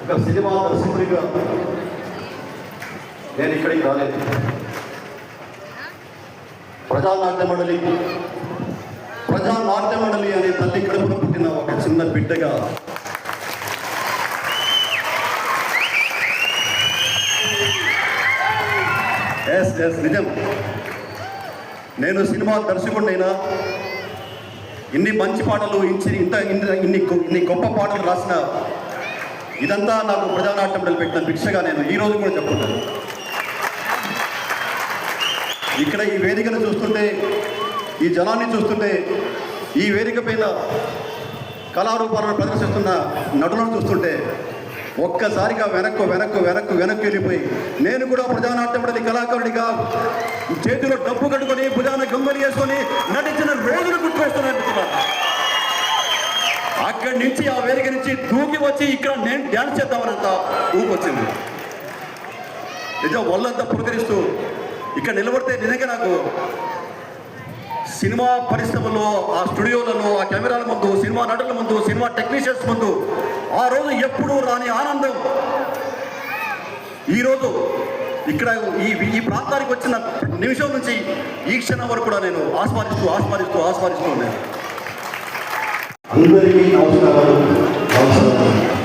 ఒక సినిమా దర్శకుడిగా నేను ఇక్కడికి రాలేదు. ప్రజానాట్య మండలి అనే తల్లి కడుపున పుట్టిన ఒక చిన్న బిడ్డగా నిజం. నేను సినిమా దర్శకుడినైనా ఇన్ని మంచి పాటలు ఇన్ని గొప్ప పాటలు రాసిన ఇదంతా నాకు ప్రజానాట్య మండలి పెట్టిన భిక్షగా నేను ఈరోజు కూడా చెప్తున్నాను. ఇక్కడ ఈ వేదికను చూస్తుంటే, ఈ జనాన్ని చూస్తుంటే, ఈ వేదిక పైన కళారూపాలను ప్రదర్శిస్తున్న నటులను చూస్తుంటే ఒక్కసారిగా వెనక్కు వెళ్ళిపోయి నేను కూడా ప్రజానాట్య మండలి కళాకారుడిగా చేతిలో డబ్బు కట్టుకొని భుజాన గంగలు వేసుకొని నటించిన రోజులు గుర్తుకొస్తున్నాను. అక్కడి నుంచి ఆ వేదిక నుంచి దూకి వచ్చి ఇక్కడ నేను డ్యాన్స్ చేద్దామనంత ఊపు వచ్చింది. నిజం ఒళ్ళంతా పురకరిస్తూ ఇక్కడ నిలబడితే నిజంగా నాకు సినిమా పరిశ్రమలో, ఆ స్టూడియోలలో, ఆ కెమెరాల ముందు, సినిమా నటుల ముందు, సినిమా టెక్నీషియన్స్ ముందు ఆ రోజు ఎప్పుడూ రాని ఆనందం ఈరోజు ఇక్కడ ఈ ప్రాంతానికి వచ్చిన నిమిషం నుంచి ఈ క్షణం వరకు కూడా నేను ఆస్వాదిస్తూ ఉన్నాను. అందరికీ నమస్కారాలు.